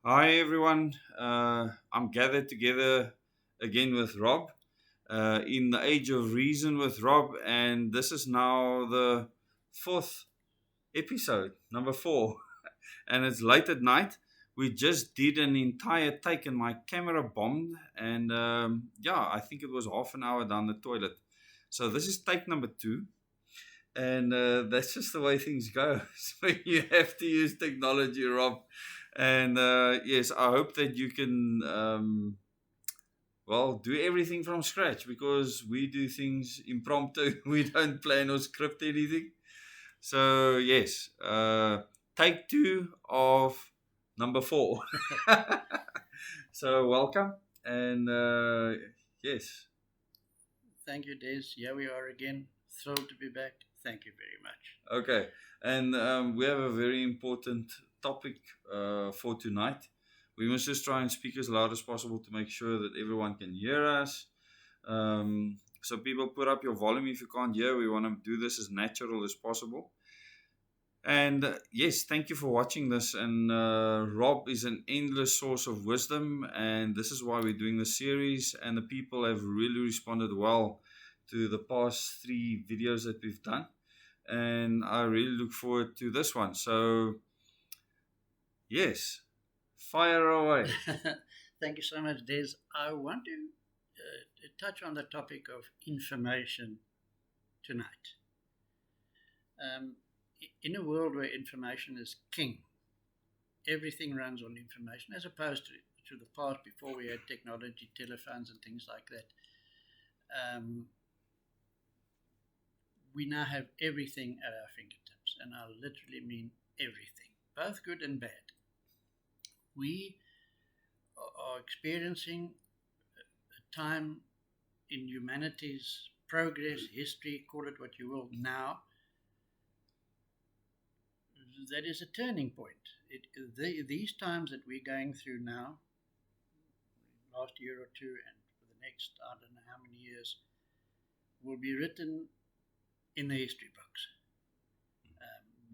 Hi everyone. I'm gathered together again with Rob in the Age of Reason with Rob, and this is now the fourth episode, number four, and it's late at night. We just did an entire take, and my camera bombed, and I think it was half an hour down the toilet. So this is take number two, and that's just the way things go. So you have to use technology, Rob. And yes, I hope that you can, do everything from scratch because we do things impromptu. We don't plan or script anything. So, yes, take two of number four. So, welcome. And yes, Thank you, Des. Here we are again. Thrilled to be back. Thank you very much. okay. And we have a very important topic for tonight. We must just try and speak as loud as possible to make sure that everyone can hear us. So, people, put up your volume if you can't hear. We want to do this as natural as possible. And yes, thank you for watching this. And Rob is an endless source of wisdom, and this is why we're doing the series. And the people have really responded well to the past three videos that we've done, and I really look forward to this one. So, yes, fire away. Thank you so much, Des. I want to touch on the topic of information tonight. In a world where information is king, everything runs on information, as opposed to the past before we had technology, telephones, and things like that. We now have everything at our fingertips, and I literally mean everything, both good and bad. We are experiencing a time in humanity's progress, history, call it what you will, now, that is a turning point. These times that we're going through now, last year or two, and for the next, I don't know how many years, will be written in the history books.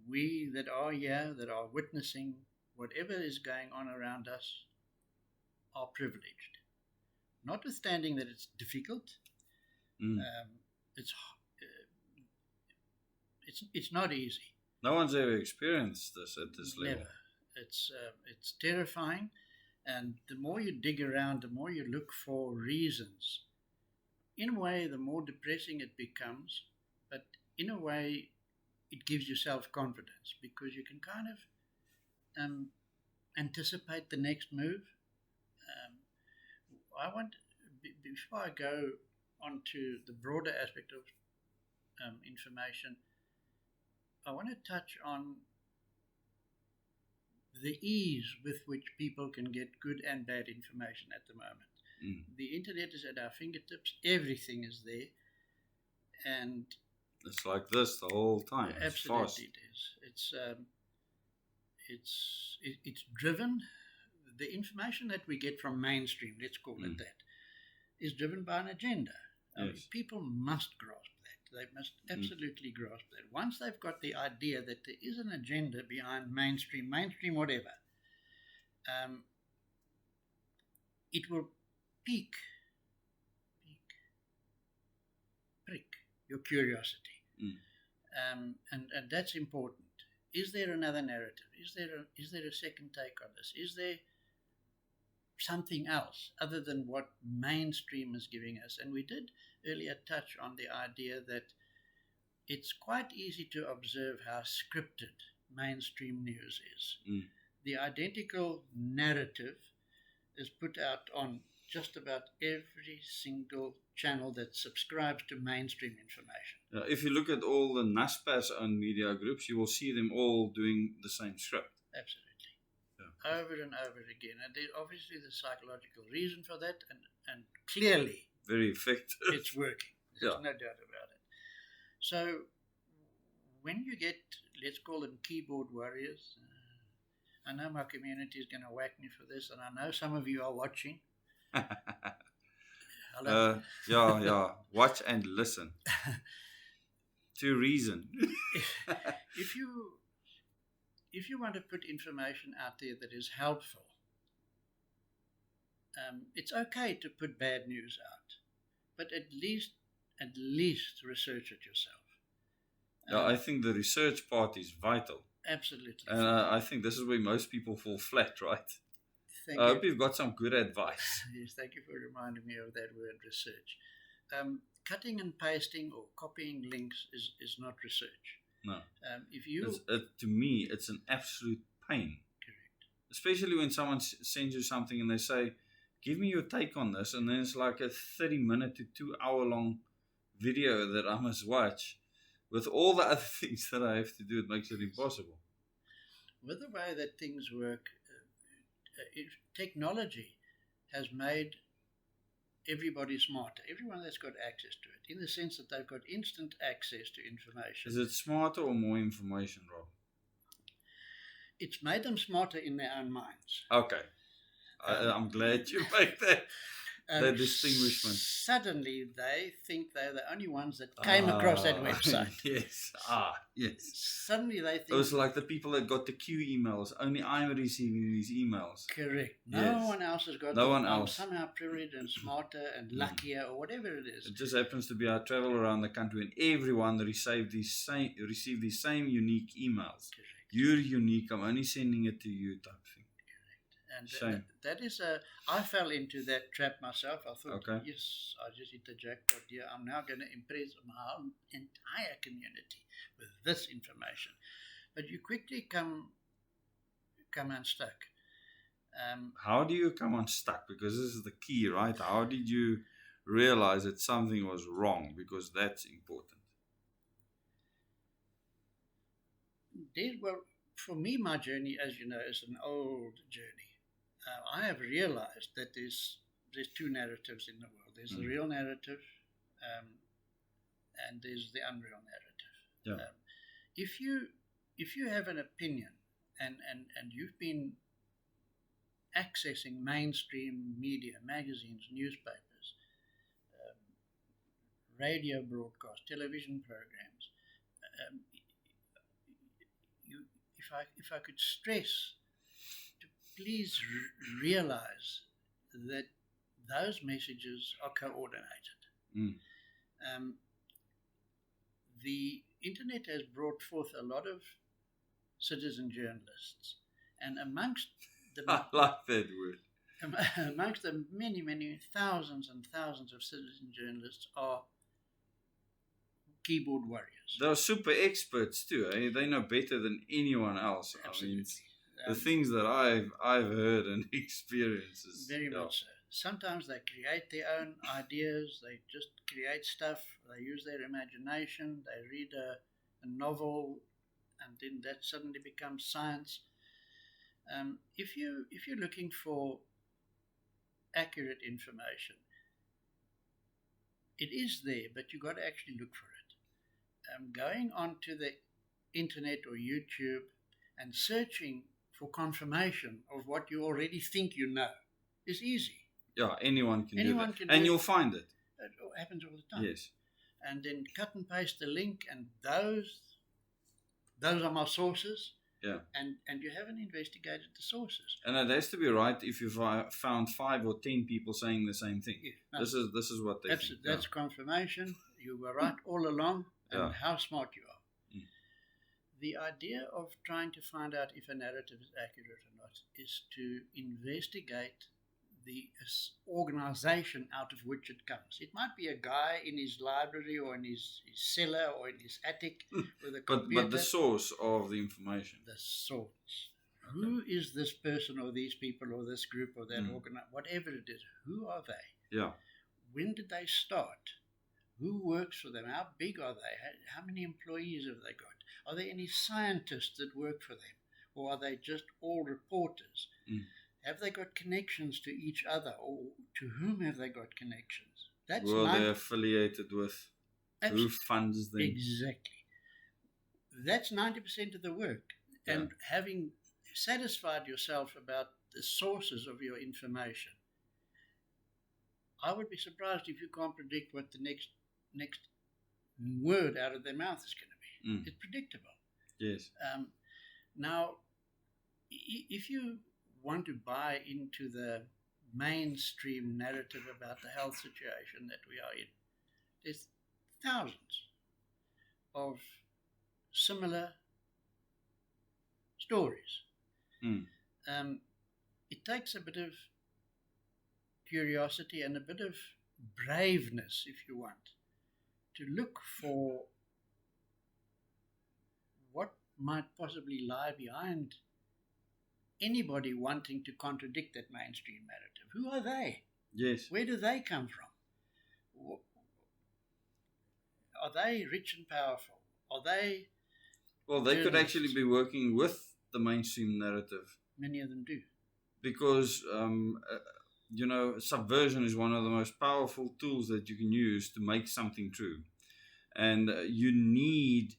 We that are here, that are witnessing whatever is going on around us, are privileged. Notwithstanding that it's difficult, Mm. it's it's not easy. No one's ever experienced this at this level. Never. It's terrifying, and the more you dig around, the more you look for reasons. In a way, the more depressing it becomes, but in a way, it gives you self confidence because you can kind of anticipate the next move. I want, before I go on to the broader aspect of information, I want to touch on the ease with which people can get good and bad information at the moment. The internet is at our fingertips, everything is there, and It's like this the whole time. It's absolutely fast. it is. It's driven. The information that we get from mainstream, let's call it that, is driven by an agenda. I mean, Yes. people must grasp that. They must absolutely grasp that. Once they've got the idea that there is an agenda behind mainstream whatever, it will pique, prick your curiosity. And that's important. Is there another narrative? Is there a second take on this? Is there something else other than what mainstream is giving us? And we did earlier touch on the idea that it's quite easy to observe how scripted mainstream news is. The identical narrative is put out on just about every single channel that subscribes to mainstream information. If you look at all the NASPAS owned media groups, you will see them all doing the same script. Absolutely. Yeah. Over and over again. And there's obviously the psychological reason for that, and clearly Very effective. it's working. There's no doubt about it. So when you get, let's call them keyboard warriors, I know my community is going to whack me for this, and I know some of you are watching. Hello. Yeah. Watch and listen. To reason. If you want to put information out there that is helpful, It's okay to put bad news out, but at least research it yourself. Yeah, I think the research part is vital. Absolutely. And I think this is where most people fall flat, right? Thank I you. hope you've got some good advice. Yes, thank you for reminding me of that word, research. Cutting and pasting or copying links is not research. No. If you To me, it's an absolute pain. Correct. Especially when someone sends you something and they say, give me your take on this. And then it's like a 30-minute to 2-hour long video that I must watch. With all the other things that I have to do, it makes it impossible. With the way that things work, technology has made everybody smarter. Everyone that's got access to it, in the sense that they've got instant access to information. Is it smarter or more information, Rob? It's made them smarter in their own minds. Okay. I'm glad you make that distinguishment. Suddenly they think they're the only ones that came across that website. Yes. Yes. Suddenly they think... It was like the people that got the Q emails. Only I'm receiving these emails. Correct. No one else has got them. No one else. Somehow privileged and smarter and luckier or whatever it is. It just happens to be I travel around the country and everyone received these same unique emails. Correct. You're unique. I'm only sending it to you type thing. And that is I fell into that trap myself. I thought, okay. Yes, I just hit the jackpot here. I'm now going to impress my entire community with this information. But you quickly come unstuck. How do you come unstuck? Because this is the key, right? How did you realize that something was wrong? Because that's important. Well, for me, my journey, as you know, is an old journey. I have realized that there's two narratives in the world. There's the real narrative, and there's the unreal narrative. Yeah. If you have an opinion and you've been accessing mainstream media, magazines, newspapers, radio broadcasts, television programs, if I could stress to please realize that those messages are coordinated. The internet has brought forth a lot of citizen journalists, and amongst the I like that word. Amongst the many thousands and thousands of citizen journalists are keyboard warriors. They're super experts too. Eh? They know better than anyone else. Absolutely. I mean, the things that I've heard and experienced. Very much so. Sometimes they create their own ideas. They just create stuff. They use their imagination. They read a novel, and then that suddenly becomes science. If you're looking for accurate information, it is there, but you've got to actually look for it. Going onto the internet or YouTube and searching for confirmation of what you already think you know is easy. Yeah, anyone can do that. And you'll find it. It happens all the time. Yes. And then cut and paste the link, and those are my sources. Yeah. And you haven't investigated the sources. And it has to be right if you've found 5 or 10 people saying the same thing. Yeah, no, this is what they think. That's confirmation. You were right all along, and how smart you are. The idea of trying to find out if a narrative is accurate or not is to investigate the organization out of which it comes. It might be a guy in his library or in his cellar or in his attic with a computer. But the source of the information. The source. Okay. Who is this person or these people or this group or that whatever it is? Who are they? Yeah. When did they start? Who works for them? How big are they? How many employees have they got? Are there any scientists that work for them? Or are they just all reporters? Have they got connections to each other, or to whom have they got connections? Who are they affiliated with? Who funds them? Exactly. That's 90% of the work. Yeah. And having satisfied yourself about the sources of your information, I would be surprised if you can't predict what the next word out of their mouth is going to be. It's predictable. Yes. Now, if you want to buy into the mainstream narrative about the health situation that we are in. There's thousands of similar stories. It takes a bit of curiosity and a bit of braveness, if you want, to look for what might possibly lie behind anybody wanting to contradict that mainstream narrative. Who are they? Yes. Where do they come from? Are they rich and powerful? Are they... Well, they could actually be working with the mainstream narrative. Many of them do. Because, subversion is one of the most powerful tools that you can use to make something true. And you need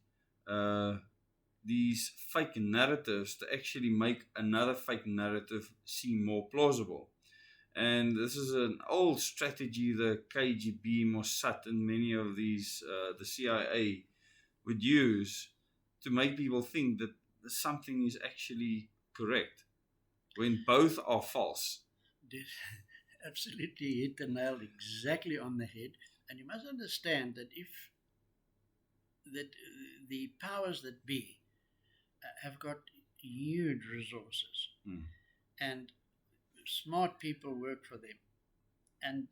these fake narratives to actually make another fake narrative seem more plausible. And this is an old strategy the KGB, Mossad, and many of these, the CIA, would use to make people think that something is actually correct, when both are false. Absolutely hit the nail exactly on the head. And you must understand that the powers that be have got huge resources, and smart people work for them. And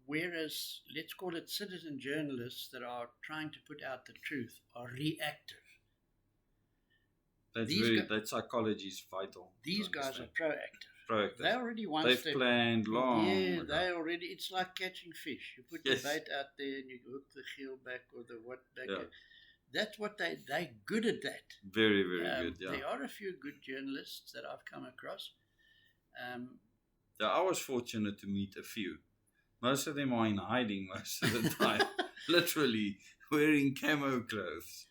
whereas, let's call it citizen journalists that are trying to put out the truth are reactive. That psychology is vital. These guys are proactive. Proactive. They already They've planned long. Yeah, they already. It's like catching fish. You put the bait out there and you hook the gill back or the what back. Yeah. That's what they're good at that. Very, very good. Yeah. There are a few good journalists that I've come across. I was fortunate to meet a few. Most of them are in hiding most of the time, literally wearing camo clothes.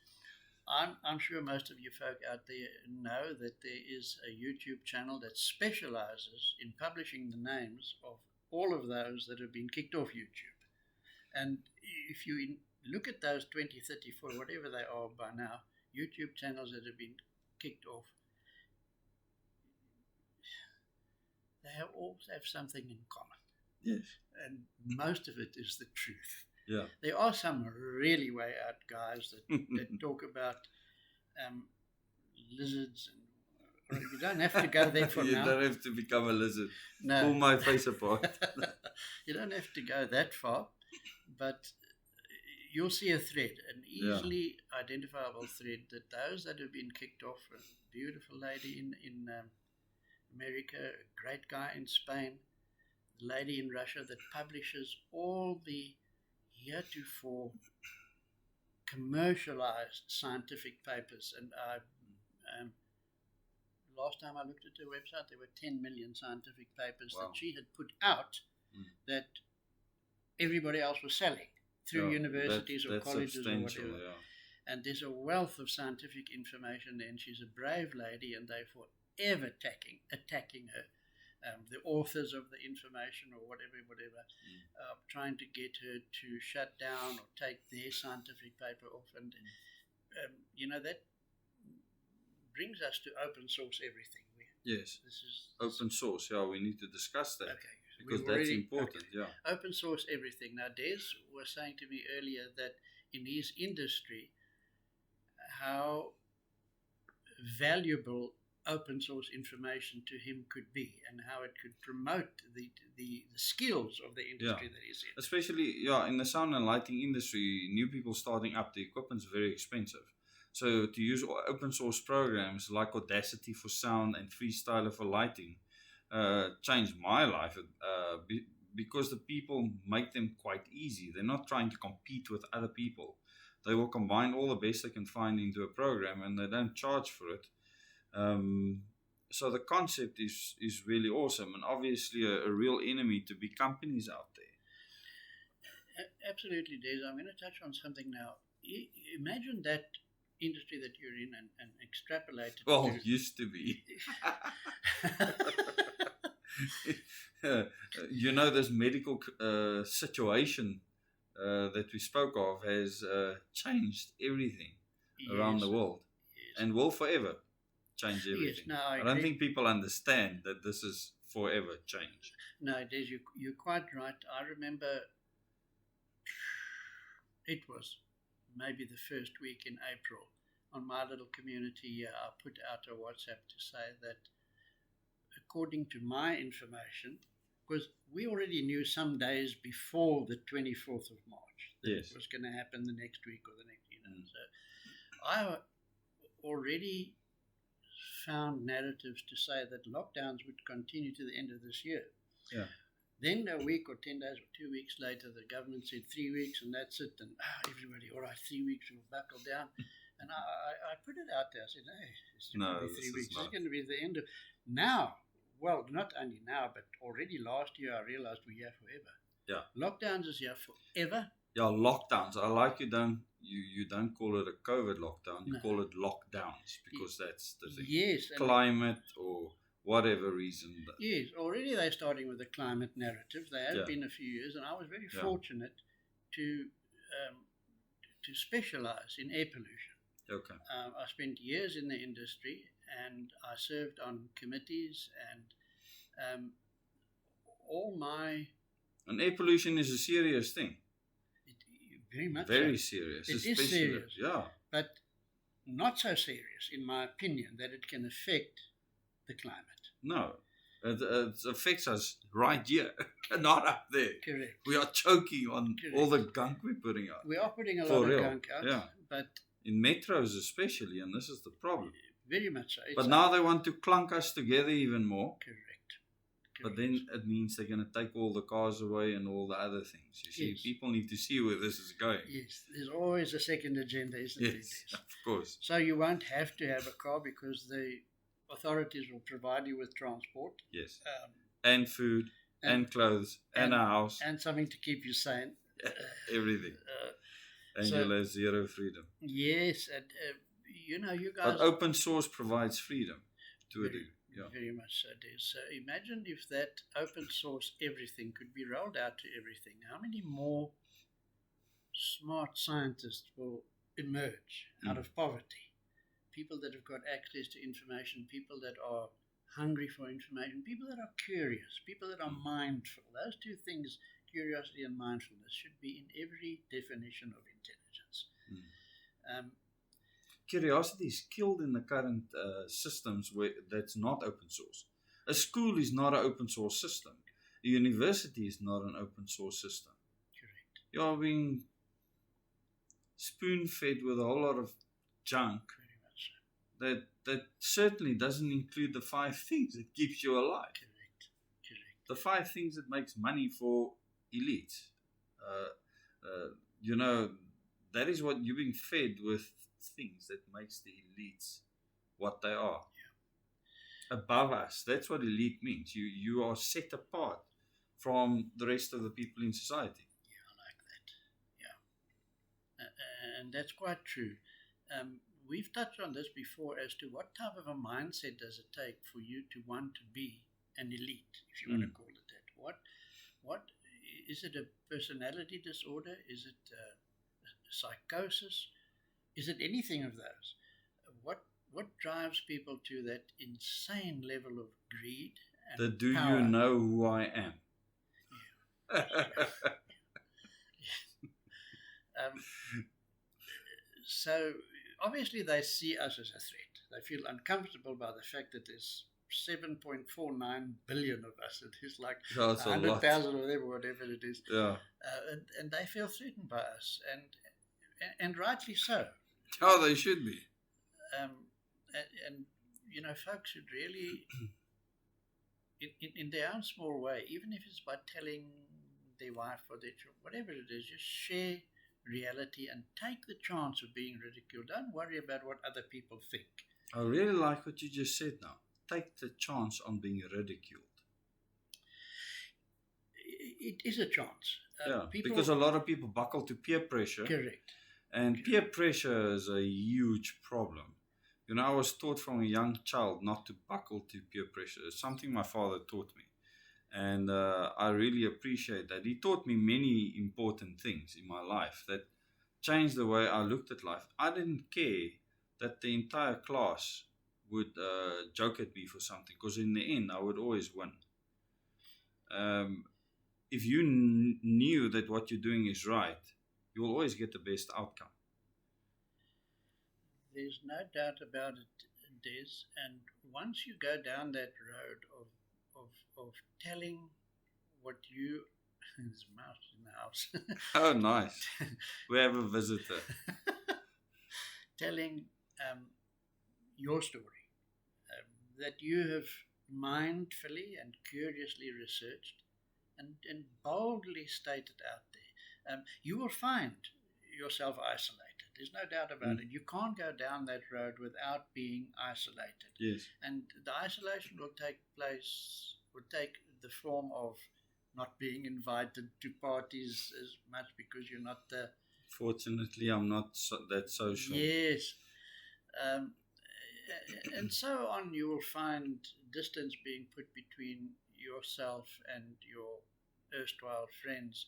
I'm sure most of you folk out there know that there is a YouTube channel that specializes in publishing the names of all of those that have been kicked off YouTube. And if you look at those 20, 30, 40, whatever they are by now, YouTube channels that have been kicked off, they all have something in common. Yes. And most of it is the truth. Yeah. There are some really way out guys that talk about lizards, and you don't have to go there for now. You don't have to become a lizard. No. Pull my face apart. You don't have to go that far, but you'll see a thread, an easily identifiable thread, that those that have been kicked off, a beautiful lady in America, a great guy in Spain, a lady in Russia that publishes all the heretofore commercialized scientific papers. And last time I looked at her website, there were 10 million scientific papers that she had put out that everybody else was selling through universities or colleges or whatever. Yeah. And there's a wealth of scientific information there, and she's a brave lady, and they're forever attacking her. The authors of the information or whatever, trying to get her to shut down or take their scientific paper off. And, that brings us to open source everything. Yes. This is open source. Yeah, we need to discuss that. Okay. Because that's important. Okay. Yeah. Open source everything. Now, Des was saying to me earlier that in his industry, how valuable open source information to him could be, and how it could promote the skills of the industry that he's in. Especially, in the sound and lighting industry, new people starting up, the equipment's very expensive. So to use open source programs like Audacity for sound and Freestyler for lighting changed my life because the people make them quite easy. They're not trying to compete with other people. They will combine all the best they can find into a program, and they don't charge for it. So the concept is really awesome, and obviously a real enemy to big companies out there. Absolutely, Des. I'm going to touch on something now. Imagine that industry that you're in and extrapolate it. Well, used to be. This medical situation that we spoke of has changed everything around the world, and will forever change everything. Yes, no, I don't think people understand that this is forever change. No, it is. You're quite right. I remember it was maybe the first week in April. On my little community here, I put out a WhatsApp to say that according to my information, because we already knew some days before the 24th of March that Yes. it was going to happen the next week or the next, So I already found narratives to say that lockdowns would continue to the end of this year. Yeah. Then a week or 10 days or 2 weeks later, the government said 3 weeks and that's it. And everybody, all right, 3 weeks, we'll buckle down. And I put it out there. I said, hey, it's going to be 3 weeks. It's going to be the end of... Now, well, not only now, but already last year I realized we're here forever. Yeah. Lockdowns is here forever. Yeah, lockdowns. I like you don't call it a COVID lockdown. You call it lockdowns because that's the thing. Yes. Climate or whatever reason. Yes, already they're starting with the climate narrative. There have been a few years, and I was very fortunate to specialize in air pollution. Okay. I spent years in the industry, and I served on committees, and all my... And air pollution is a serious thing. Very much Very so. serious. It is serious. Yeah. But not so serious, in my opinion, that it can affect the climate. No. It affects us right here, not up there. Correct. We are choking on all the gunk we're putting out. We are putting a lot of gunk out, but... In metros especially, and this is the problem. Very much so. But now they want to clunk us together even more. Correct. But then it means they're going to take all the cars away and all the other things. You see, people need to see where this is going. Yes, there's always a second agenda, isn't there? Yes, of course. So you won't have to have a car because the authorities will provide you with transport. Yes. And food, and clothes, and a house. And something to keep you sane. Everything. And you'll have zero freedom. Yes, and you guys... But open source provides freedom to a degree. Yeah. Very much so, dear. So imagine if that open source everything could be rolled out to everything. How many more smart scientists will emerge out of poverty? People that have got access to information, people that are hungry for information, people that are curious, people that are mindful. Those two things, curiosity and mindfulness, should be in every definition of intelligence. Curiosity is killed in the current systems that's not open source. A school is not an open source system. A university is not an open source system. Correct. You're being spoon-fed with a whole lot of junk. Very much so. That certainly doesn't include the 5 things that keeps you alive. Correct. The 5 things that makes money for elites. That is what you're being fed with. Things that makes the elites what they are. Above us. That's what elite means. You are set apart from the rest of the people in society. I like that. And that's quite true. We've touched on this before as to what type of a mindset does it take for you to want to be an elite, if you want to call it that. What is it? A personality disorder? Is it a psychosis? Is it anything of those? What drives people to that insane level of greed and do power? You know who I am? So obviously they see us as a threat. They feel uncomfortable by the fact that there's 7.49 billion of us. It is like 100,000 of them, or whatever it is. Yeah. And they feel threatened by us, and rightly so. Oh, they should be. And folks should really, in their own small way, even if it's by telling their wife or their children, whatever it is, just share reality and take the chance of being ridiculed. Don't worry about what other people think. I really like what you just said now. Take the chance on being ridiculed. It is a chance. Because a lot of people buckle to peer pressure. Correct. And peer pressure is a huge problem. I was taught from a young child not to buckle to peer pressure. It's something my father taught me. And I really appreciate that. He taught me many important things in my life that changed the way I looked at life. I didn't care that the entire class would joke at me for something, because in the end I would always win. if you knew that what you're doing is right, you will always get the best outcome. There's no doubt about it, Des. And once you go down that road of telling what you there's a mouse in the house. Oh, nice. We have a visitor. Telling your story that you have mindfully and curiously researched and boldly stated out there. You will find yourself isolated. There's no doubt about it. You can't go down that road without being isolated. Yes. And the isolation will take the form of not being invited to parties as much because you're not the... Fortunately, I'm not that social. Yes. And so on, you will find distance being put between yourself and your erstwhile friends.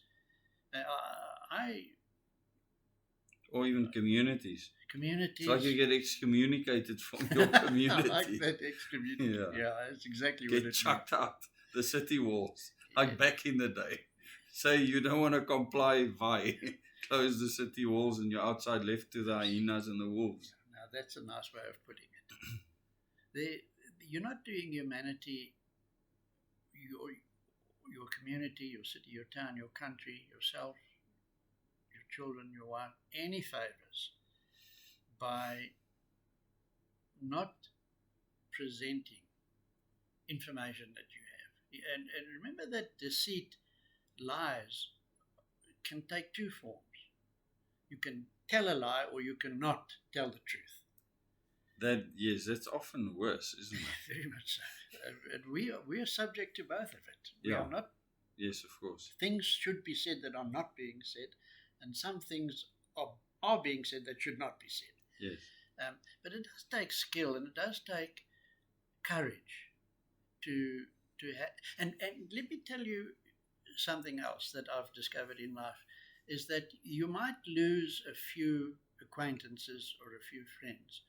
Or even communities. Communities. It's like you get excommunicated from your community. I like that excommunity. Yeah, that's exactly what it means. Get chucked out the city walls, like back in the day. Say you don't want to comply, bye. Close the city walls and you're outside left to the hyenas and the wolves. Now that's a nice way of putting it. You're not doing humanity, your community, your city, your town, your country, yourself, your children, your wife, any favors by not presenting information that you have. And remember that deceit, lies, can take two forms. You can tell a lie or you cannot tell the truth. Yes, that's often worse, isn't it? Very much so. And we are subject to both of it. We Yeah. are not. Yes, of course. Things should be said that are not being said, and some things are being said that should not be said. Yes. But it does take skill and it does take courage to have. And let me tell you something else that I've discovered in life is that you might lose a few acquaintances or a few friends,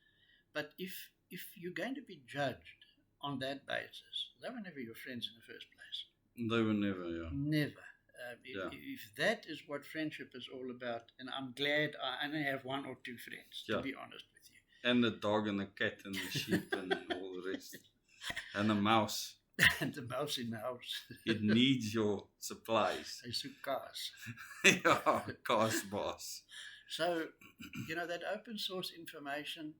but if you're going to be judged on that basis, they were never your friends in the first place. They were never, yeah. Never. Yeah. If that is what friendship is all about, and I'm glad I only have one or two friends, to be honest with you. And the dog and the cat and the sheep and all the rest. And the mouse. And the mouse in the house. It needs your supplies. It's cars. Yeah, cars boss. So, that open source information,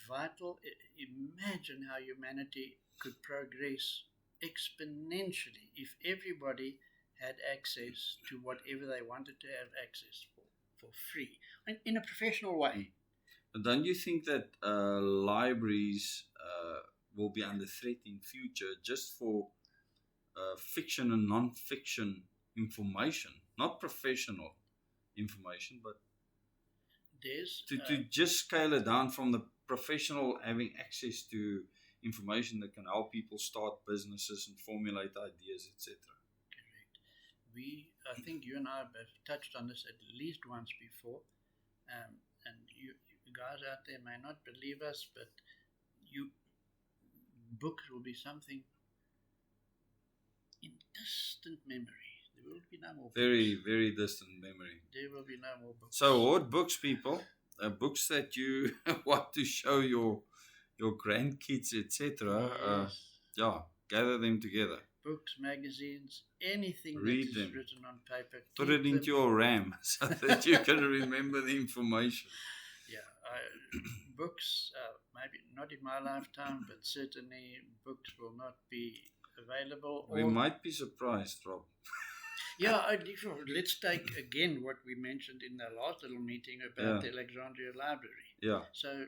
vital. Imagine how humanity could progress exponentially if everybody had access to whatever they wanted to have access for free, in a professional way. But don't you think that libraries will be under threat in future just for fiction and non-fiction information, not professional information, but to just scale it down from the professional having access to information that can help people start businesses and formulate ideas, etc. I think you and I have touched on this at least once before, and you guys out there may not believe us, but books will be something in distant memory. There will be no more books. Very, very distant memory. There will be no more books. So hoard books, people. Books that you want to show your grandkids, etc. Yes. Gather them together. Books, magazines, anything Read that is them. written on paper. Put it into your RAM so that you can remember the information. Yeah, books, maybe not in my lifetime, but certainly books will not be available. We might be surprised, Rob. Yeah, let's take again what we mentioned in the last little meeting about the Alexandria Library. Yeah. So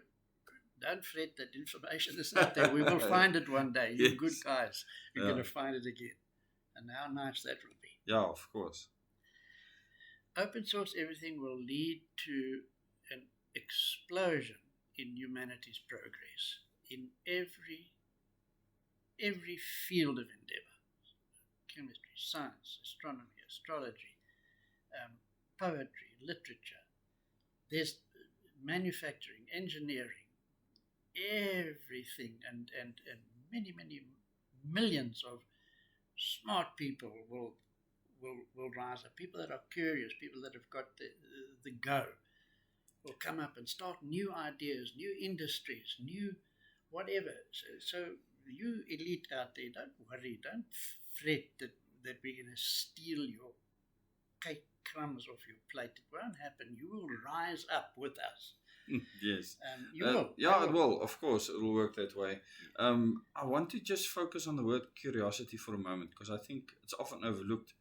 don't fret that information is not there. We will find it one day. You good guys, you're going to find it again. And how nice that will be. Yeah, of course. Open source everything will lead to an explosion in humanity's progress in every field of endeavor. Chemistry, science, astronomy, astrology, poetry, literature. There's manufacturing, engineering, everything, and many, many millions of smart people will rise up. People that are curious, people that have got the go, will come up and start new ideas, new industries, new whatever. So you elite out there, don't worry, don't fret that we're going to steal your cake crumbs off your plate. It won't happen. You will rise up with us. Yes. You will. Yeah, it will. Of course, it will work that way. I want to just focus on the word curiosity for a moment because I think it's often overlooked.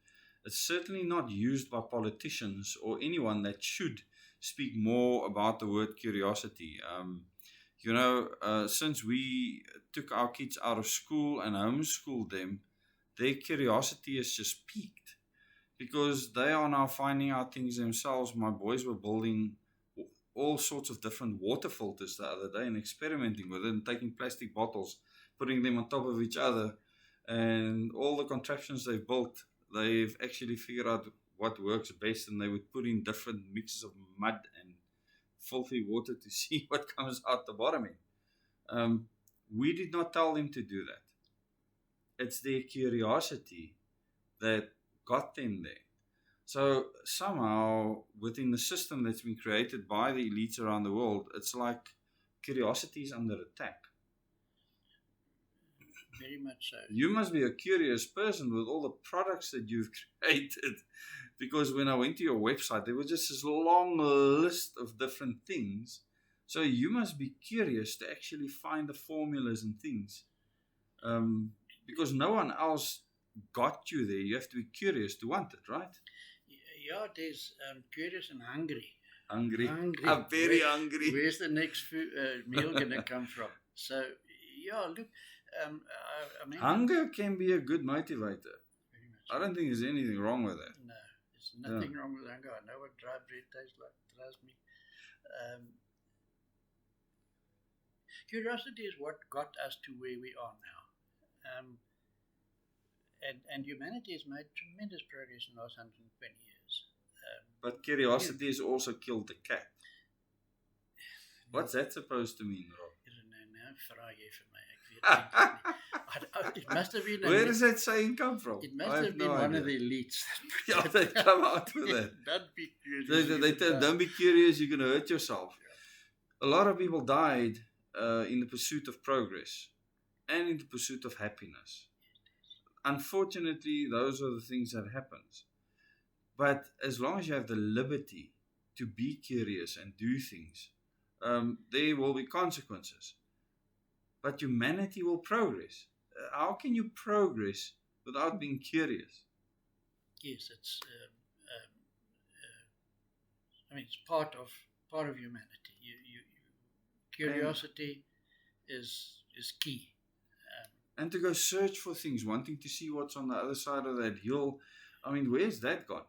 It's certainly not used by politicians or anyone that should speak more about the word curiosity. Since we took our kids out of school and homeschooled them, their curiosity has just peaked because they are now finding out things themselves. My boys were building all sorts of different water filters the other day and experimenting with it and taking plastic bottles, putting them on top of each other, and all the contraptions they've built, they've actually figured out what works best, and they would put in different mixes of mud and filthy water to see what comes out the bottom end. We did not tell them to do that. It's their curiosity that got them there. So somehow within the system that's been created by the elites around the world, it's like curiosity is under attack. Very much so. You must be a curious person with all the products that you've created, because when I went to your website, there was just this long list of different things. So you must be curious to actually find the formulas and things, because no one else got you there. You have to be curious to want it, right? Yeah, there's curious and hungry. Hungry. I'm very hungry. Where's the next meal going to come from? So, yeah, look, I mean, hunger can be a good motivator. I don't think there's anything wrong with that. No, there's nothing wrong with hunger. I know what dry bread tastes like. Trust me. Curiosity is what got us to where we are now. And humanity has made tremendous progress in the last 120 years. But curiosity has also killed the cat. What's that supposed to mean, Rob? I don't know. Now vraag jy vir my. It must have been. Where does that saying come from? It must have been one of the elites. Yeah, they come out with that. Don't be curious. They tell, don't be curious, you're going to hurt yourself. Yeah. A lot of people died in the pursuit of progress and in the pursuit of happiness. Unfortunately, those are the things that happens. But as long as you have the liberty to be curious and do things, there will be consequences. But humanity will progress. How can you progress without being curious? Yes, it's. It's part of humanity. Curiosity is key. And to go search for things, wanting to see what's on the other side of that hill. I mean, where's that gone?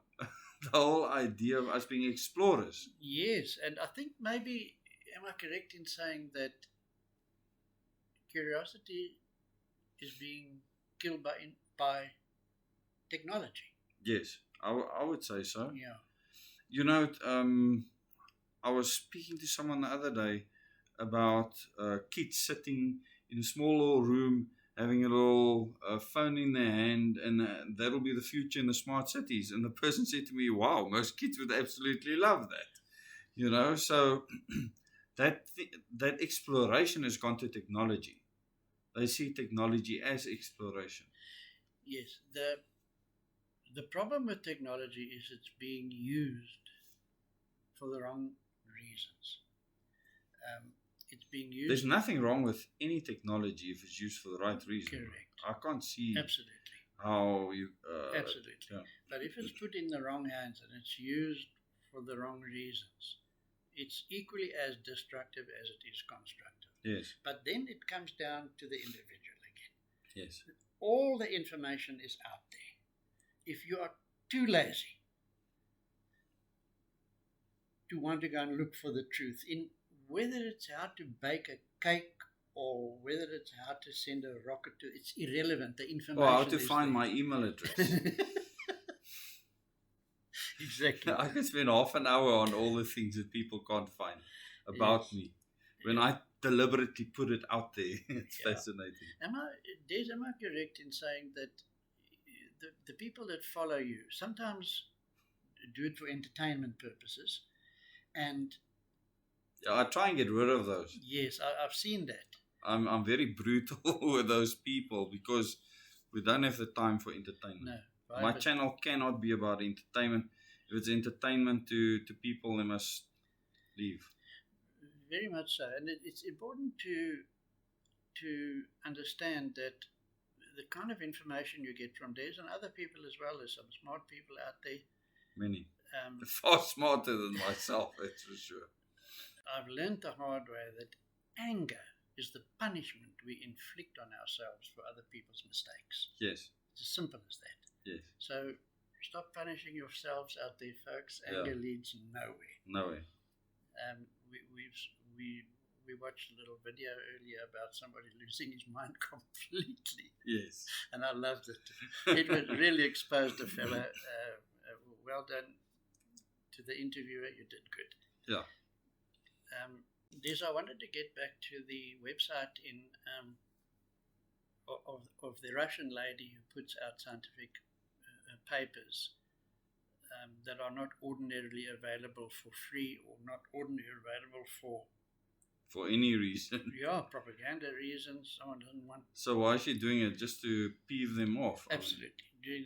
The whole idea of us being explorers. Yes, and I think maybe, am I correct in saying that curiosity is being killed by technology? Yes, I would say so. Yeah. You know, I was speaking to someone the other day about kids sitting in a small little room, having a little phone in their hand, and that'll be the future in the smart cities. And the person said to me, wow, most kids would absolutely love that. You know, so that exploration has gone to technology. They see technology as exploration. Yes, the problem with technology is it's being used for the wrong reasons. It's being used. There's nothing wrong with any technology if it's used for the right reason. Correct. I can't see absolutely how you. Absolutely. Yeah. But if it's put in the wrong hands and it's used for the wrong reasons, it's equally as destructive as it is constructive. Yes. But then it comes down to the individual again. Yes. All the information is out there. If you are too lazy to want to go and look for the truth, in whether it's how to bake a cake or whether it's how to send a rocket to, it's irrelevant. The information. Or how to find my email address. Exactly. I could spend half an hour on all the things that people can't find about me. When I deliberately put it out there, it's fascinating. Am I correct in saying that people that follow you sometimes do it for entertainment purposes, and I try and get rid of those. yes, I've seen that. I'm very brutal with those people because we don't have the time for entertainment. No, My channel cannot be about entertainment. If it's entertainment to people, they must leave. Very much so, and it's important to understand that the kind of information you get from Des and other people as well. There's some smart people out there. Many. Far smarter than myself, that's for sure. I've learned the hard way that anger is the punishment we inflict on ourselves for other people's mistakes. Yes. It's as simple as that. Yes. So stop punishing yourselves out there, folks. Anger leads nowhere. Nowhere. We watched a little video earlier about somebody losing his mind completely. Yes. And I loved it. It would really expose the fella. Well done to the interviewer. You did good. Yeah. Des, I wanted to get back to the website of the Russian lady who puts out scientific papers that are not ordinarily available for free or not ordinarily available for any reason. Yeah, propaganda reasons. Someone doesn't want. So why is she doing it? Just to peeve them off? Absolutely.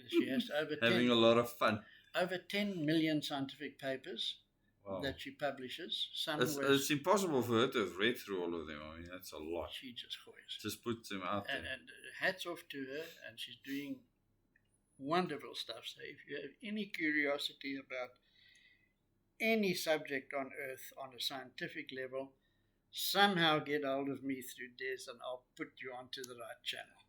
She has having a lot of fun. Over 10 million scientific papers. Wow. That she publishes. It's impossible for her to have read through all of them. I mean, that's a lot. She just goes. Just puts them out there. And hats off to her, and she's doing wonderful stuff. So if you have any curiosity about any subject on Earth on a scientific level, somehow get hold of me through Des, and I'll put you onto the right channel.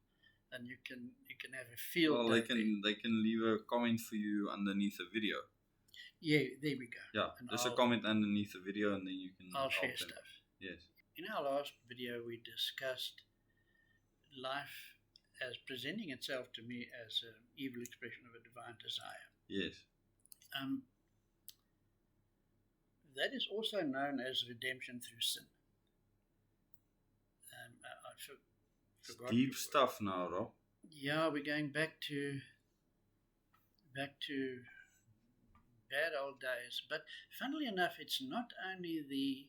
And you can have a feel. Well, they can leave a comment for you underneath the video. Yeah, there we go. Yeah, there's a comment underneath the video, and then you can. I'll share stuff. Yes. In our last video, we discussed life as presenting itself to me as an evil expression of a divine desire. Yes. That is also known as redemption through sin. I forgot. Deep stuff now, Rob. Yeah, we're going back to bad old days. But funnily enough, it's not only the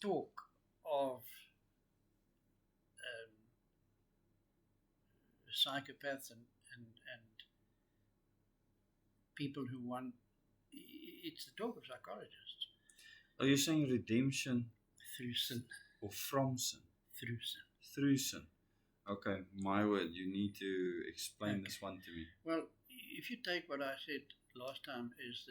talk of psychopaths and people who want. It's the talk of psychologists. Are you saying redemption through sin or from sin? Through sin. Through sin. Okay, my word, you need to explain this one to me. Well, if you take what I said last time, is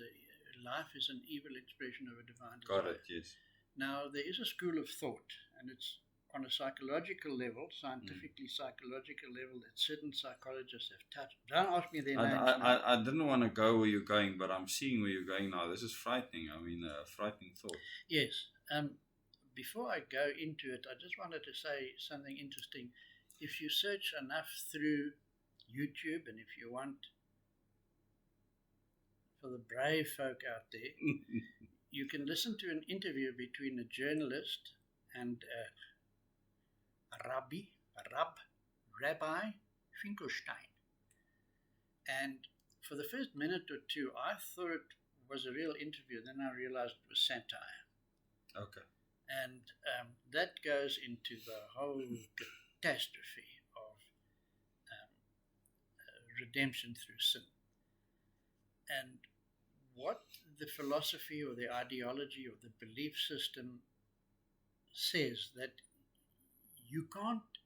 life is an evil expression of a divine desire. Got it, yes. Now, there is a school of thought, and it's on a psychological level, scientifically psychological level, that certain psychologists have touched. Don't ask me their names. I didn't want to go where you're going, but I'm seeing where you're going now. This is frightening. I mean, a frightening thought. Yes. Before I go into it, I just wanted to say something interesting. If you search enough through YouTube, and if you want, for the brave folk out there, you can listen to an interview between a journalist and Rabbi Finkelstein. And for the first minute or two, I thought it was a real interview. Then I realized it was satire. Okay. And that goes into the whole catastrophe of redemption through sin. And what the philosophy or the ideology or the belief system says, that you can't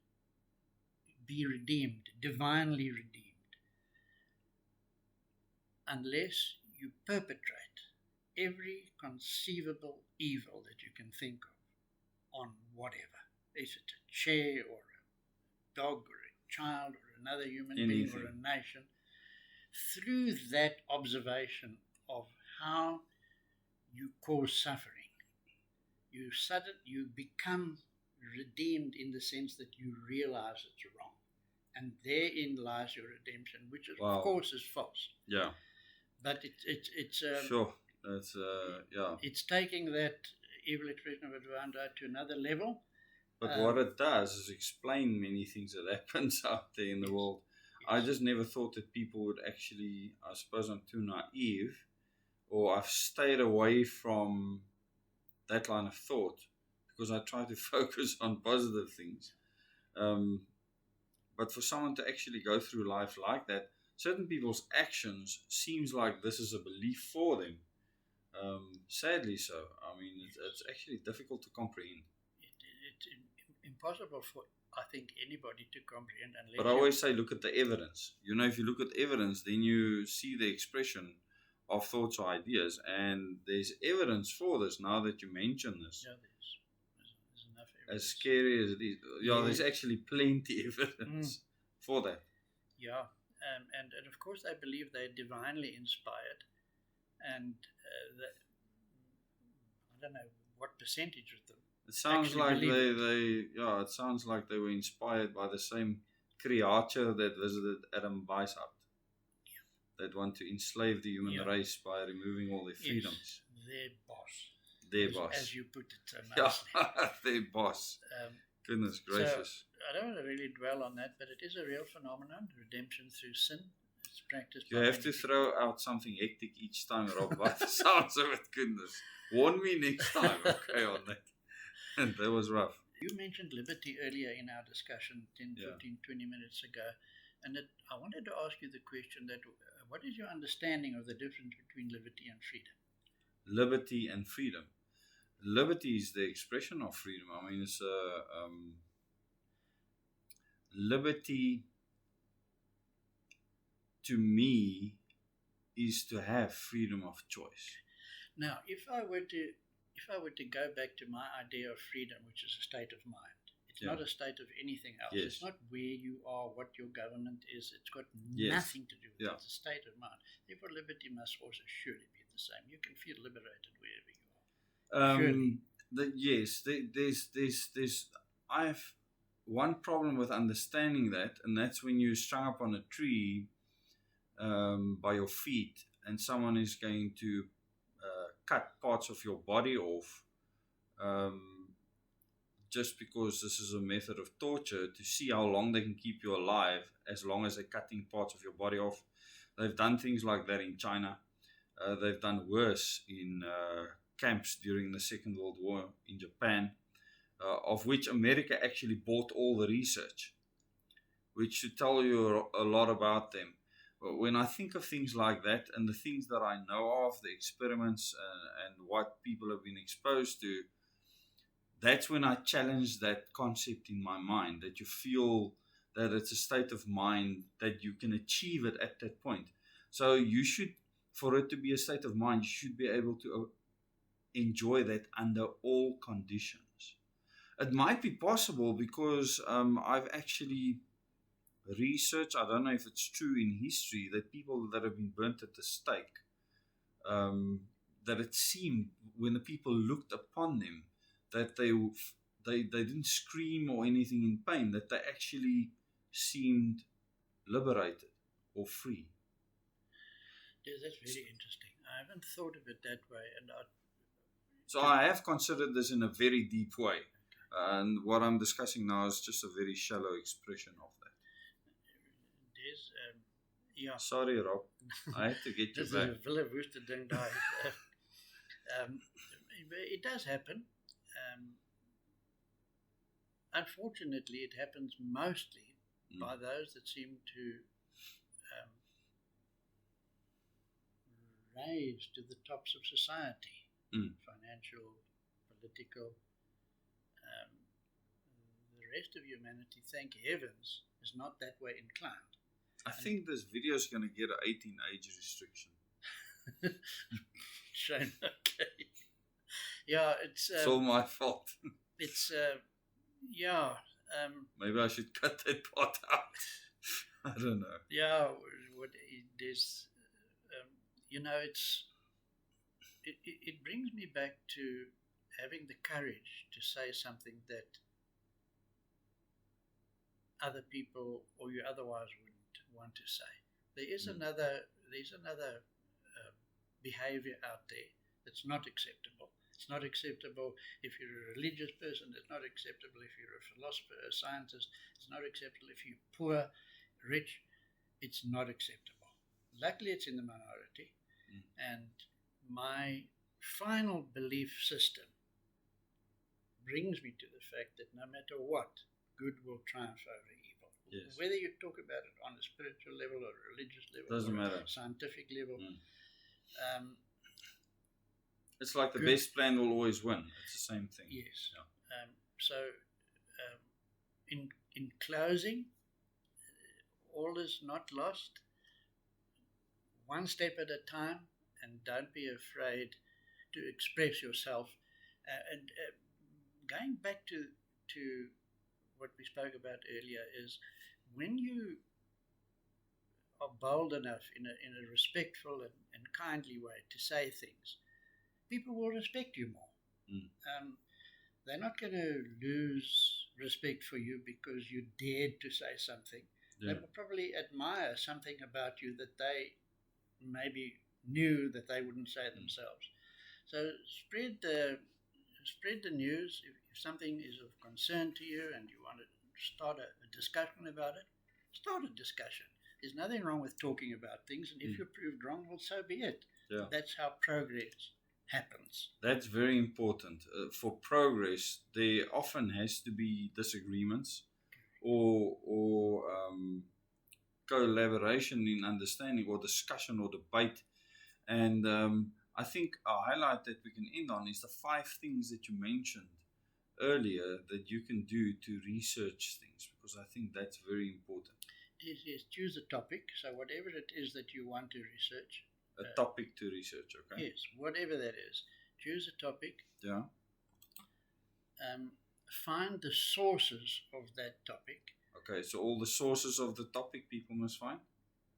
be redeemed, divinely redeemed, unless you perpetrate every conceivable evil that you can think of on whatever. Is it a chair or a dog or a child or another human being or a nation? Through that observation of how you cause suffering, you become redeemed in the sense that you realize it's wrong. And therein lies your redemption, which is, of course, is false. Yeah. But it's sure. That's yeah. It's taking that evil expression of a divine desire to another level. But what it does is explain many things that happens out there in the world. I just never thought that people would actually, I suppose I'm too naive, or I've stayed away from that line of thought because I try to focus on positive things. But for someone to actually go through life like that, certain people's actions seems like this is a belief for them. Sadly so. I mean, it's actually difficult to comprehend. It's impossible for, I think, anybody to comprehend unless. But I always say, look at the evidence. You know, if you look at evidence, then you see the expression of thoughts or ideas, and there's evidence for this now that you mention this. Yeah, there's enough evidence. As scary as it is, there's actually plenty evidence for that. Yeah, and of course I believe they're divinely inspired, and I don't know what percentage of them. It sounds like it sounds like they were inspired by the same creature that visited Adam Weishaupt. That want to enslave the human race by removing all their freedoms. Their boss. As you put it so nicely. Yeah, their boss. Goodness gracious. So I don't want to really dwell on that, but it is a real phenomenon, redemption through sin. It's practiced. You have to throw out something hectic each time, Rob. By the sounds of it, goodness. Warn me next time, okay, on that. And that was rough. You mentioned liberty earlier in our discussion 10, 15, 20 minutes ago. And I wanted to ask you the question that what is your understanding of the difference between liberty and freedom? Liberty and freedom. Liberty is the expression of freedom. I mean, it's liberty to me is to have freedom of choice. Now, if I were to go back to my idea of freedom, which is a state of mind, it's not a state of anything else. Yes. It's not where you are, what your government is. It's got nothing to do with it. It's a state of mind. Therefore, liberty must also surely be the same. You can feel liberated wherever you are. I have one problem with understanding that, and that's when you're strung up on a tree by your feet, and someone is going to cut parts of your body off. Just because this is a method of torture to see how long they can keep you alive as long as they're cutting parts of your body off. They've done things like that in China. They've done worse in camps during the Second World War in Japan, of which America actually bought all the research, which should tell you a lot about them. But when I think of things like that and the things that I know of, the experiments and what people have been exposed to, that's when I challenge that concept in my mind, that you feel that it's a state of mind that you can achieve it at that point. So you should, for it to be a state of mind, you should be able to enjoy that under all conditions. It might be possible because I've actually researched, I don't know if it's true in history, that people that have been burnt at the stake, that it seemed when the people looked upon them, that they didn't scream or anything in pain, that they actually seemed liberated or free. Yes, that's very interesting. I haven't thought of it that way. So I have considered this in a very deep way. And what I'm discussing now is just a very shallow expression of that. Sorry, Rob. I had to get you back. It does happen. Unfortunately, it happens mostly by those that seem to rise to the tops of society, financial, political. The rest of humanity, thank heavens, is not that way inclined. I think this video is going to get an 18 age restriction. Shame. Okay. Yeah, it's all my fault. It's maybe I should cut that part out. I don't know. Yeah, what it is, it brings me back to having the courage to say something that other people or you otherwise wouldn't want to say. There's another behavior out there that's not acceptable, It's not acceptable if you're a religious person. It's not acceptable if you're a philosopher, a scientist. It's not acceptable if you're poor, rich. It's not acceptable. Luckily, it's in the minority. And my final belief system brings me to the fact that no matter what, good will triumph over evil. Yes. Whether you talk about it on a spiritual level or a religious level Doesn't or matter. a scientific level, it's like the good. best plan will always win. It's the same thing. Yes. Yeah. In closing, all is not lost. One step at a time, and don't be afraid to express yourself. Going back to what we spoke about earlier is when you are bold enough in a respectful and kindly way to say things, people will respect you more. They're not going to lose respect for you because you dared to say something. They will probably admire something about you that they maybe knew that they wouldn't say themselves. So spread the news. If something is of concern to you and you want to start a discussion about it, start a discussion. There's nothing wrong with talking about things, and if you're proved wrong, well, so be it. Yeah. That's how progress happens. That's very important. For progress, there often has to be disagreements or collaboration in understanding or discussion or debate. And I think a highlight that we can end on is the 5 things that you mentioned earlier that you can do to research things, because I think that's very important. Yes, choose a topic. So whatever it is that you want to research. A topic to research, okay? Yes, whatever that is. Choose a topic. Yeah. Find the sources of that topic. Okay, so all the sources of the topic people must find?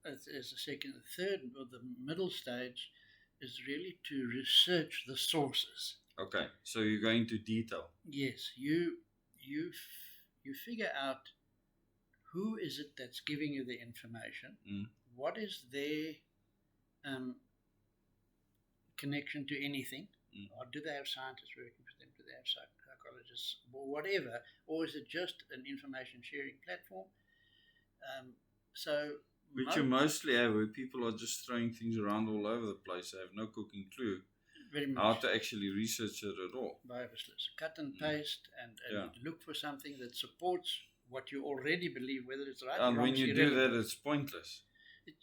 As the second, the third, or the middle stage is really to research the sources. Okay, so you're going to detail. Yes, you figure out who is it that's giving you the information. What is their connection to anything? Or do they have scientists working for them? Do they have psychologists or whatever? Or is it just an information sharing platform? Which you mostly have, where people are just throwing things around all over the place. They have no cooking clue how to actually research it at all. Biasless. Cut and paste and look for something that supports what you already believe, whether it's right or wrong. And when you do that, it's pointless.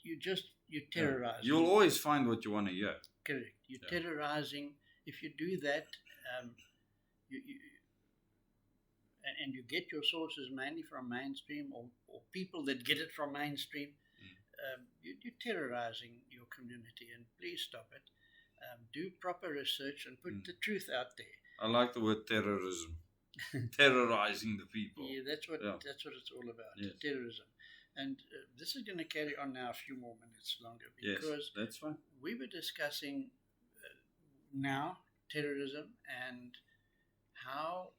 You terrorize. You'll always find what you want to hear. Correct. You're terrorizing. If you do that, and you get your sources mainly from mainstream or people that get it from mainstream, you're terrorizing your community, and please stop it. Do proper research and put the truth out there. I like the word terrorism. Terrorizing the people. Yeah, that's what it's all about. Yes. Terrorism. And this is going to carry on now a few more minutes longer, because yes, that's fine. We were discussing now terrorism and how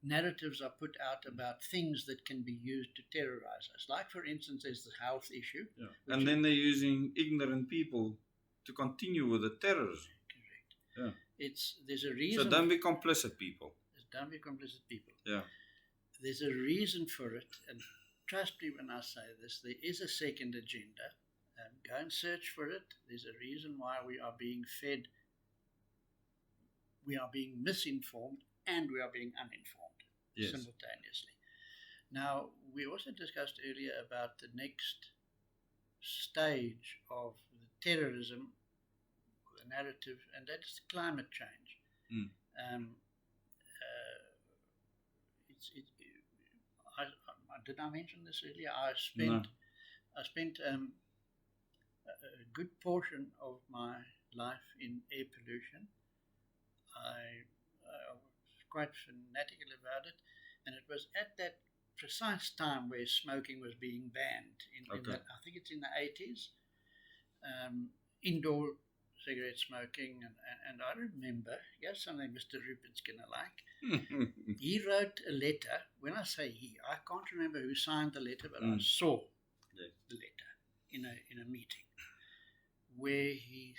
narratives are put out about things that can be used to terrorize us. Like, for instance, there's the health issue. Yeah. And then they're using ignorant people to continue with the terrorism. Correct. Yeah. There's a reason. So don't be complicit, people. Don't be complicit, people. Yeah. There's a reason for it, and trust me when I say this, there is a second agenda. Go and search for it. There's a reason why we are being fed, we are being misinformed, and we are being uninformed simultaneously. Now, we also discussed earlier about the next stage of the terrorism, the narrative, and that is climate change. Did I mention this earlier? I spent a good portion of my life in air pollution. I was quite fanatical about it, and it was at that precise time where smoking was being banned. I think it's in the 80s. Indoor cigarette smoking, and I remember, here's something Mr. Rupert's gonna like. He wrote a letter. When I say he, I can't remember who signed the letter, but I saw the letter in a meeting where he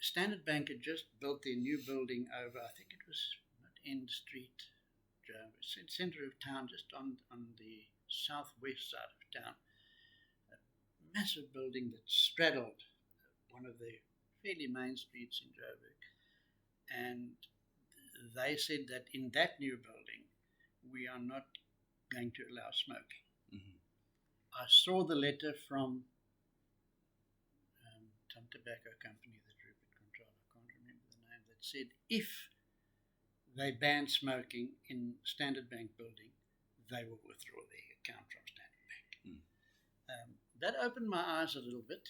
Standard Bank had just built their new building over, I think it was not End Street, centre of town, just on the southwest side of town. A massive building that straddled one of the fairly main streets in Joburg. And they said that in that new building, we are not going to allow smoking. Mm-hmm. I saw the letter from some tobacco company that Rupert controlled, I can't remember the name, that said if they ban smoking in Standard Bank building, they will withdraw their account from Standard Bank. That opened my eyes a little bit,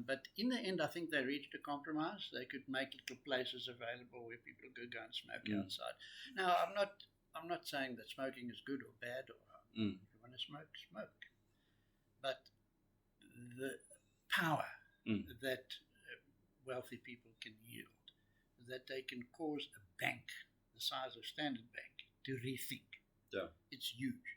but in the end, I think they reached a compromise. They could make little places available where people could go and smoke outside. Now, I'm not saying that smoking is good or bad, or if you want to smoke, smoke. But the power that wealthy people can yield, that they can cause a bank the size of Standard Bank to rethink. Yeah. It's huge.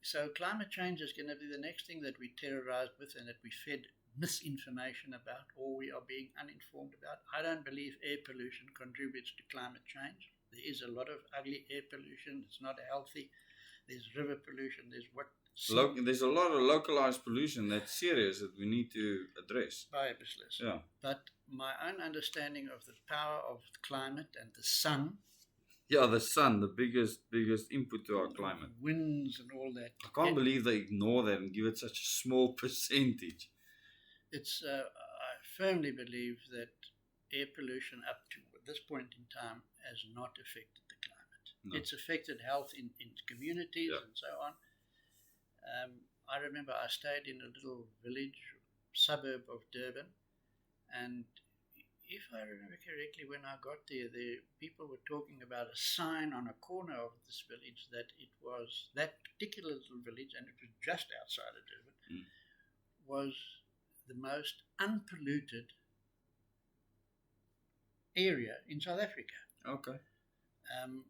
So climate change is going to be the next thing that we're terrorized with and that we fed misinformation about, or we are being uninformed about. I don't believe air pollution contributes to climate change. There is a lot of ugly air pollution. It's not healthy. There's river pollution. There's there's a lot of localized pollution that's serious that we need to address. Biobasilisk. Yeah. But my own understanding of the power of climate and the sun. Yeah, the sun, the biggest input to our climate. Winds and all that. I can't believe they ignore that and give it such a small percentage. It's. I firmly believe that air pollution up to this point in time has not affected the climate. No. It's affected health in communities and so on. I remember I stayed in a little village, suburb of Durban, and if I remember correctly, when I got there, the people were talking about a sign on a corner of this village that it was that particular little village, and it was just outside of Durban, was the most unpolluted area in South Africa. Okay.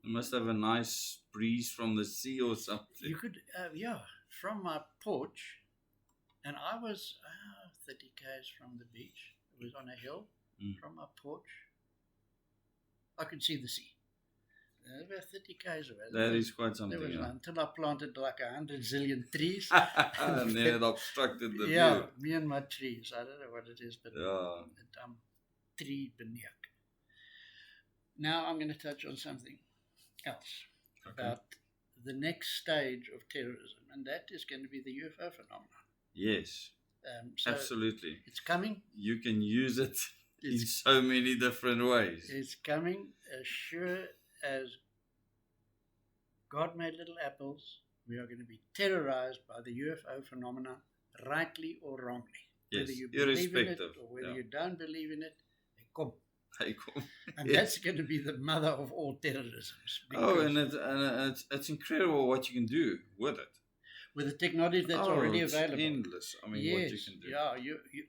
You must have a nice breeze from the sea or something. You could, from my porch, and I was 30 k's from the beach. It was on a hill. From my porch, I could see the sea. About 30 k's away. That is quite something. Until I planted like 100 zillion trees. And then it obstructed the view. Yeah, me and my trees. I don't know what it is, but I'm tree beneath. Now I'm going to touch on something else about the next stage of terrorism, and that is going to be the UFO phenomenon. Yes, so absolutely. It's coming. You can use it in so many different ways. It's coming as sure as God made little apples. We are going to be terrorized by the UFO phenomenon, rightly or wrongly. Yes, whether you believe in it or whether you don't believe in it, they come. And yes. That's going to be the mother of all terrorisms. And it's incredible what you can do with it. With the technology that's already available. Endless. I mean, yes, what you can do. Yeah,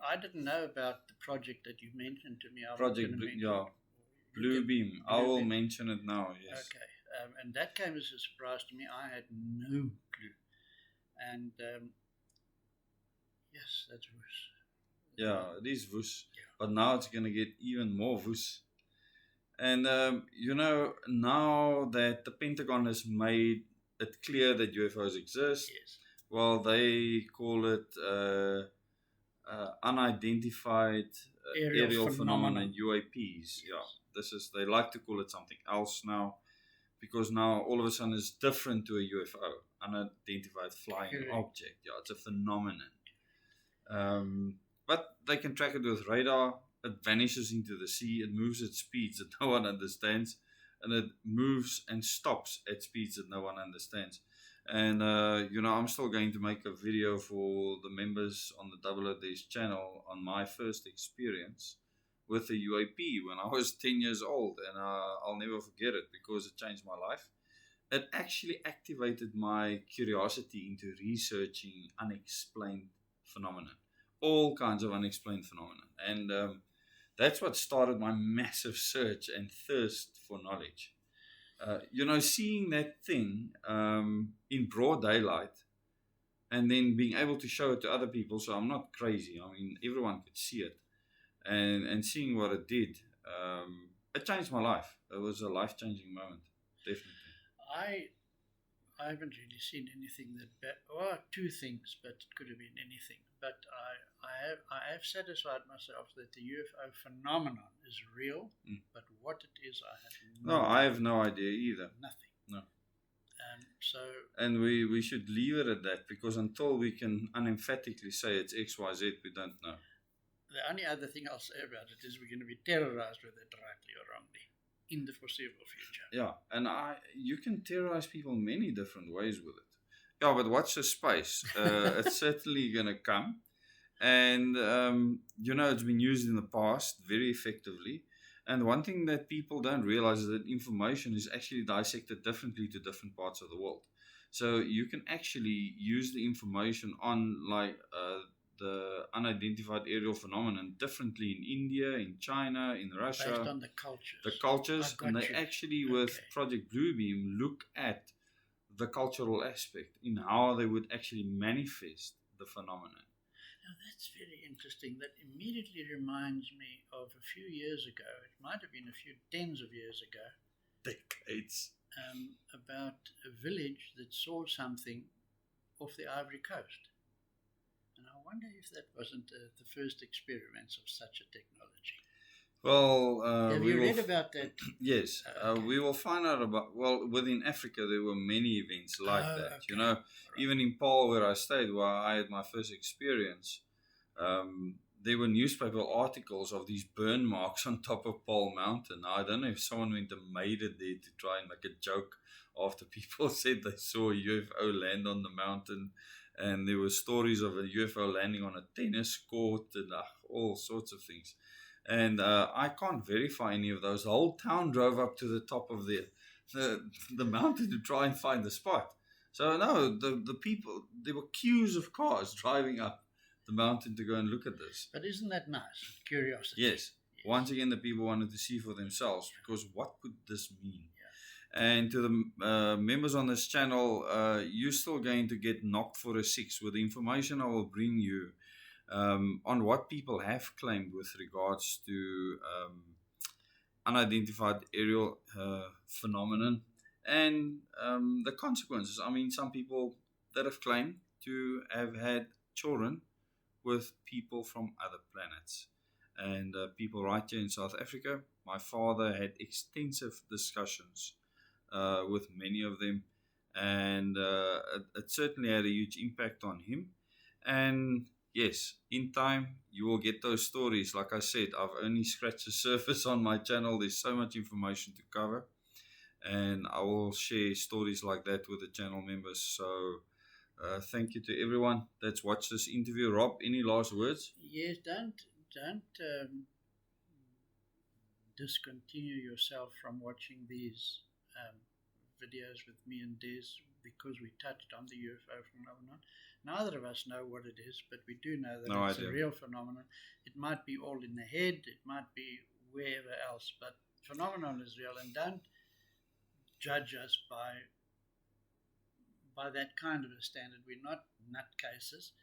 I didn't know about the project that you mentioned to me. Blue Beam. I will mention it now, yes. Okay. And that came as a surprise to me. I had no clue. And yes, that's woes. Yeah, it is woes. Yeah. But now it's going to get even more woes. And, now that the Pentagon has made it clear that UFOs exist, yes. Well, they call it unidentified aerial phenomena, UAPs. Yeah, they like to call it something else now, because now all of a sudden it's different to a UFO, unidentified flying object. Yeah, it's a phenomenon. But they can track it with radar. It vanishes into the sea. It moves at speeds that no one understands. And it moves and stops at speeds that no one understands. And, I'm still going to make a video for the members on the Double O Days channel on my first experience with the UAP when I was 10 years old. And I'll never forget it because it changed my life. It actually activated my curiosity into researching unexplained phenomena. All kinds of unexplained phenomena. And that's what started my massive search and thirst for knowledge. Seeing that thing in broad daylight and then being able to show it to other people, so I'm not crazy. I mean, everyone could see it. and seeing what it did, it changed my life. It was a life-changing moment, definitely. I haven't really seen anything well, two things, but it could have been anything. But I have satisfied myself that the UFO phenomenon is real, but what it is, I have I have no idea either. Nothing. No. And we should leave it at that, because until we can unemphatically say it's XYZ, we don't know. The only other thing I'll say about it is we're going to be terrorized with it, rightly or wrongly, in the foreseeable future. Yeah, and you can terrorize people many different ways with it. Yeah, but watch the space. It's certainly going to come. And, it's been used in the past very effectively. And one thing that people don't realize is that information is actually dissected differently to different parts of the world. So you can actually use the information on the unidentified aerial phenomenon differently in India, in China, in Russia. Based on the cultures. The cultures, and they actually, with Project Bluebeam, look at the cultural aspect in how they would actually manifest the phenomenon. Now that's very interesting. That immediately reminds me of a few years ago, it might have been a few tens of years ago. Decades. About a village that saw something off the Ivory Coast. And I wonder if that wasn't the first experiments of such a technology. Well, have you read about that? Yes, we will find out about. Well, within Africa, there were many events like that. Okay. Right. Even in Paarl, where I stayed, where I had my first experience, there were newspaper articles of these burn marks on top of Paarl Mountain. Now, I don't know if someone went and made it there to try and make a joke after people said they saw a UFO land on the mountain. And there were stories of a UFO landing on a tennis court and all sorts of things. And I can't verify any of those. The whole town drove up to the top of the mountain to try and find the spot. So, no, the people, there were queues of cars driving up the mountain to go and look at this. But isn't that nice? Curiosity. Yes. Once again, the people wanted to see for themselves, because what could this mean? And to the members on this channel, you're still going to get knocked for a 6 with the information I will bring you on what people have claimed with regards to unidentified aerial phenomenon and the consequences. I mean, some people that have claimed to have had children with people from other planets. And people right here in South Africa, my father had extensive discussions with many of them, and it certainly had a huge impact on him. And yes, in time you will get those stories. Like I said, I've only scratched the surface on my channel. There's so much information to cover, and I will share stories like that with the channel members. So thank you to everyone that's watched this interview. Rob, any last words? Yes, don't discontinue yourself from watching these videos with me and Des, because we touched on the UFO phenomenon. Neither of us know what it is, but we do know that it's a real phenomenon. It might be all in the head, it might be wherever else, but phenomenon is real, and don't judge us by that kind of a standard. We're not nutcases.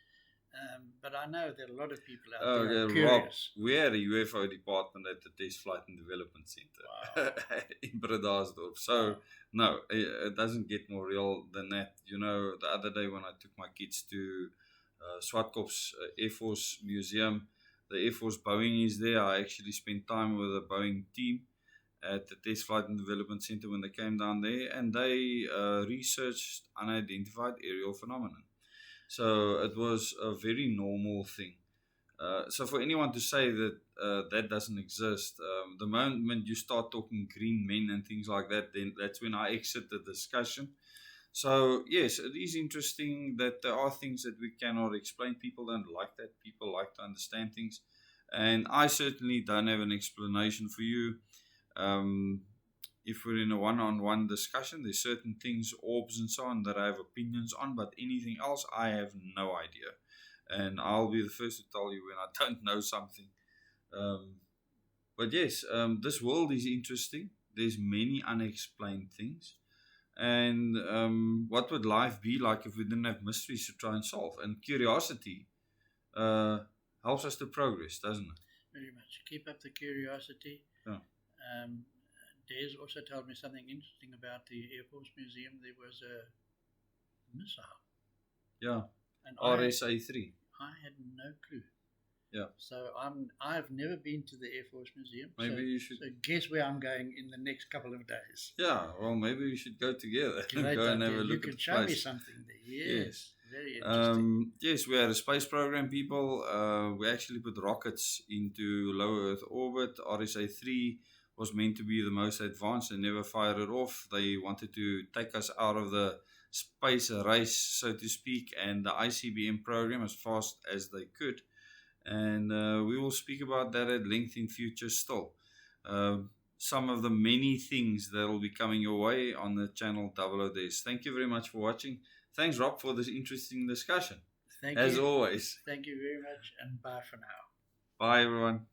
But I know that a lot of people out there are curious. Rob, we had a UFO department at the Test Flight and Development Center in Bredasdorp. So, no, it doesn't get more real than that. The other day when I took my kids to Swartkops Air Force Museum, the Air Force Boeing is there. I actually spent time with the Boeing team at the Test Flight and Development Center when they came down there, and they researched unidentified aerial phenomenon. So it was a very normal thing. So for anyone to say that that doesn't exist, the moment you start talking green men and things like that, then that's when I exit the discussion. So yes, it is interesting that there are things that we cannot explain. People don't like that. People like to understand things. And I certainly don't have an explanation for you. If we're in a one-on-one discussion, there's certain things, orbs and so on, that I have opinions on, but anything else, I have no idea. And I'll be the first to tell you when I don't know something. But yes, this world is interesting. There's many unexplained things. And what would life be like if we didn't have mysteries to try and solve? And curiosity helps us to progress, doesn't it? very much. Keep up the curiosity. Yeah. Des also told me something interesting about the Air Force Museum. There was a missile. Yeah. And RSA-3. I had no clue. Yeah. So I've never been to the Air Force Museum. Maybe you should. So guess where I'm going in the next couple of days. Yeah. Well, maybe we should go together. Great Go and idea. have a look. You at could the show me place. something there. Yes. Yes. Very interesting. Yes, we had a space program, people. We actually put rockets into low Earth orbit. RSA-3 was meant to be the most advanced and never fired it off. They wanted to take us out of the space race, so to speak, and the ICBM program as fast as they could. And we will speak about that at length in future still. Some of the many things that will be coming your way on the channel 00 Days. Thank you very much for watching. Thanks, Rob, for this interesting discussion. Thank As you. always. Thank you very much, and bye for now. Bye, everyone.